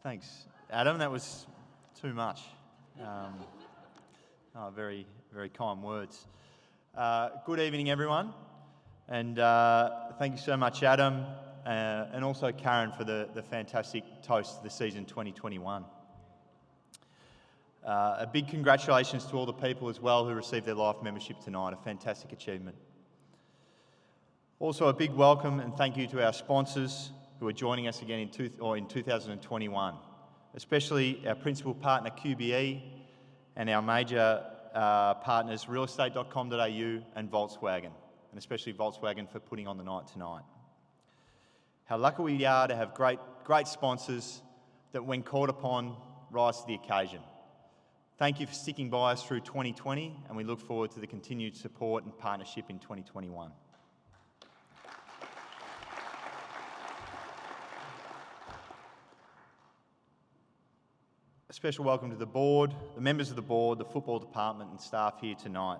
Thanks, Adam. That was too much. Very, very kind words. Good evening, everyone. And thank you so much, Adam, and also Karen for the fantastic toast to the season 2021. A big congratulations to all the people as well who received their life membership tonight, a fantastic achievement. Also a big welcome and thank you to our sponsors who are joining us again in 2021, especially our principal partner QBE and our major partners realestate.com.au and Volkswagen, and especially Volkswagen for putting on the night tonight. How lucky we are to have great sponsors that when called upon rise to the occasion. Thank you for sticking by us through 2020 and we look forward to the continued support and partnership in 2021. A special welcome to the board, the members of the board, the football department and staff here tonight.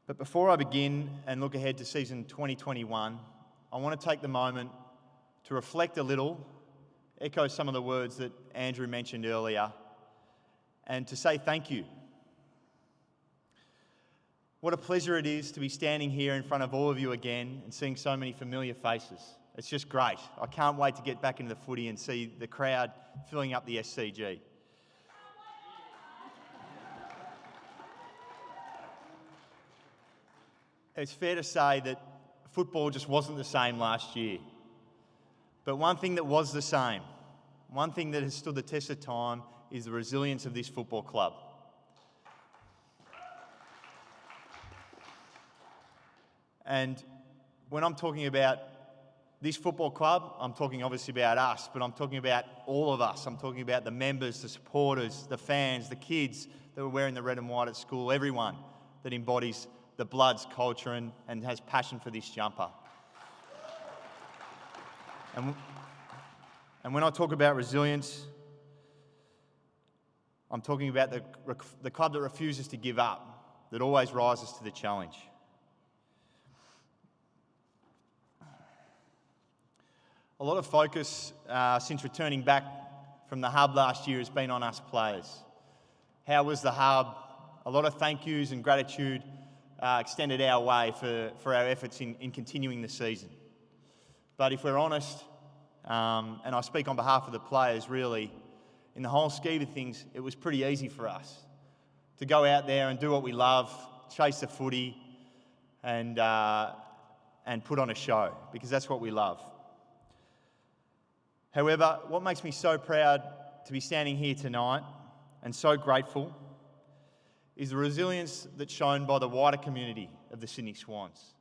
But before I begin and look ahead to season 2021, I want to take the moment to reflect a little, echo some of the words that Andrew mentioned earlier, and to say thank you. What a pleasure it is to be standing here in front of all of you again and seeing so many familiar faces. It's just great. I can't wait to get back into the footy and see the crowd filling up the SCG. It's fair to say that football just wasn't the same last year. But one thing that was the same, one thing that has stood the test of time is the resilience of this football club. And when I'm talking about this football club, I'm talking obviously about us, but I'm talking about all of us. I'm talking about the members, the supporters, the fans, the kids that were wearing the red and white at school, everyone that embodies the Bloods culture and has passion for this jumper. And when I talk about resilience, I'm talking about the club that refuses to give up, that always rises to the challenge. A lot of focus since returning back from the hub last year has been on us players. How was the hub? A lot of thank yous and gratitude extended our way for our efforts in continuing the season. But if we're honest, and I speak on behalf of the players really, in the whole scheme of things, it was pretty easy for us to go out there and do what we love, chase the footy and put on a show, because that's what we love. However, what makes me so proud to be standing here tonight and so grateful is the resilience that's shown by the wider community of the Sydney Swans,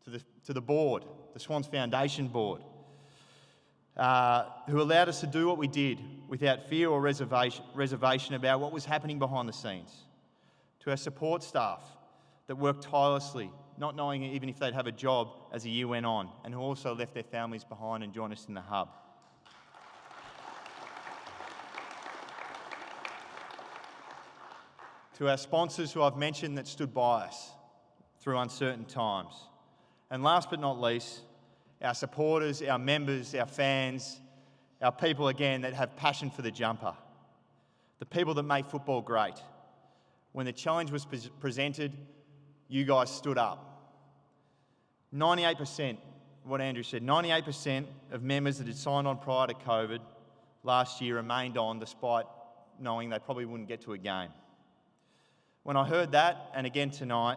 to the board, the Swans Foundation board, who allowed us to do what we did without fear or reservation about what was happening behind the scenes, to our support staff that worked tirelessly, not knowing even if they'd have a job as the year went on, and who also left their families behind and joined us in the hub. To our sponsors who I've mentioned that stood by us through uncertain times. And last but not least, our supporters, our members, our fans, our people again that have passion for the jumper. The people that make football great. When the challenge was presented, you guys stood up. 98%, what Andrew said, 98% of members that had signed on prior to COVID last year remained on despite knowing they probably wouldn't get to a game. When I heard that, and again tonight,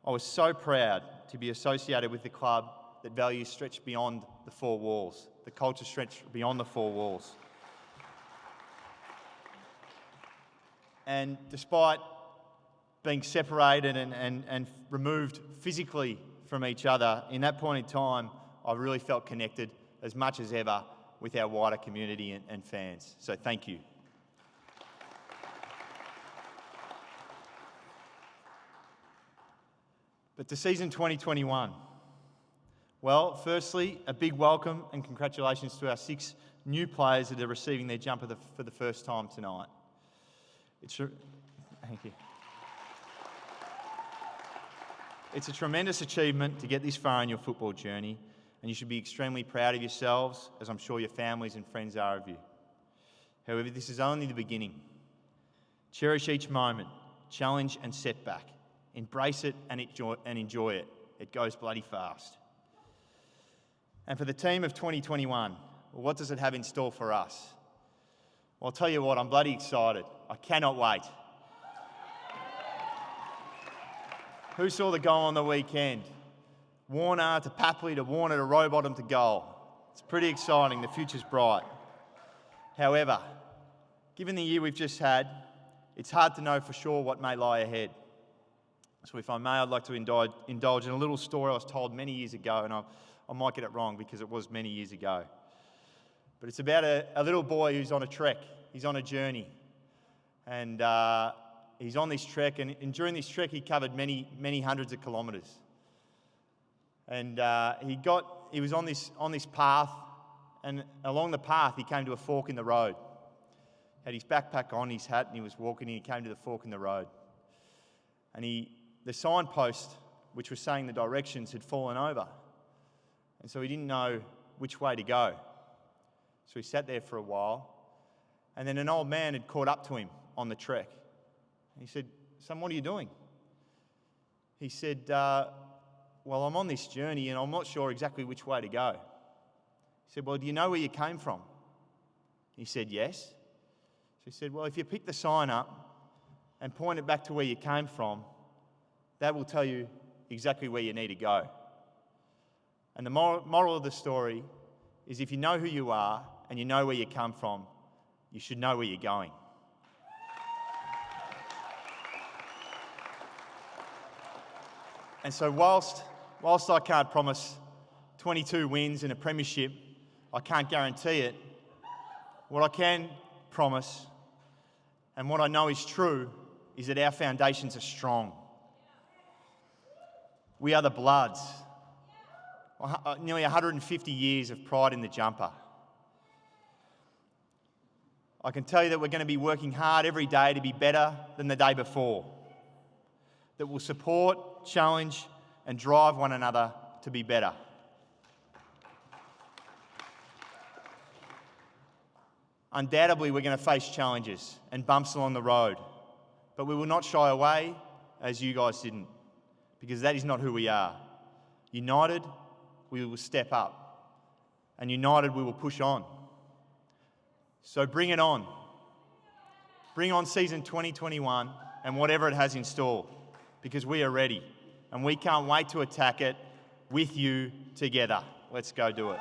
I was so proud to be associated with the club that values stretch beyond the four walls, the culture stretch beyond the four walls. And despite being separated and removed physically from each other, in that point in time, I really felt connected as much as ever with our wider community and fans. So thank you. But to season 2021, well, firstly, a big welcome and congratulations to our 6 new players that are receiving their jumper for the first time tonight. Thank you. It's a tremendous achievement to get this far in your football journey, and you should be extremely proud of yourselves, as I'm sure your families and friends are of you. However, this is only the beginning. Cherish each moment, challenge and setback. Embrace it and enjoy it. It goes bloody fast. And for the team of 2021, well, what does it have in store for us? Well, I'll tell you what, I'm bloody excited. I cannot wait. Who saw the goal on the weekend? Warner to Papley to Warner to Rowbottom to goal. It's pretty exciting. The future's bright. However, given the year we've just had, it's hard to know for sure what may lie ahead. So if I may, I'd like to indulge in a little story I was told many years ago, and I might get it wrong because it was many years ago. But it's about a little boy who's on a trek. He's on a journey. And he's on this trek, and during this trek he covered many hundreds of kilometres. And he was on this path, and along the path he came to a fork in the road. Had his backpack on, his hat, and he was walking, and he came to the fork in the road. And the signpost, which was saying the directions, had fallen over. And so he didn't know which way to go. So he sat there for a while, and then an old man had caught up to him on the trek. And he said, "Son, what are you doing?" He said, "Well, I'm on this journey and I'm not sure exactly which way to go." He said, "Well, do you know where you came from?" He said, "Yes." So he said, "Well, if you pick the sign up and point it back to where you came from, that will tell you exactly where you need to go." And the moral of the story is, if you know who you are and you know where you come from, you should know where you're going. And so whilst I can't promise 22 wins and a premiership, I can't guarantee it, what I can promise and what I know is true is that our foundations are strong. We are the Bloods. Nearly 150 years of pride in the jumper. I can tell you that we're going to be working hard every day to be better than the day before. That will support, challenge, and drive one another to be better. Undoubtedly, we're going to face challenges and bumps along the road, but we will not shy away as you guys didn't, because that is not who we are. United, we will step up, and united, we will push on. So bring it on. Bring on season 2021 and whatever it has in store, because we are ready, and we can't wait to attack it with you together. Let's go do it.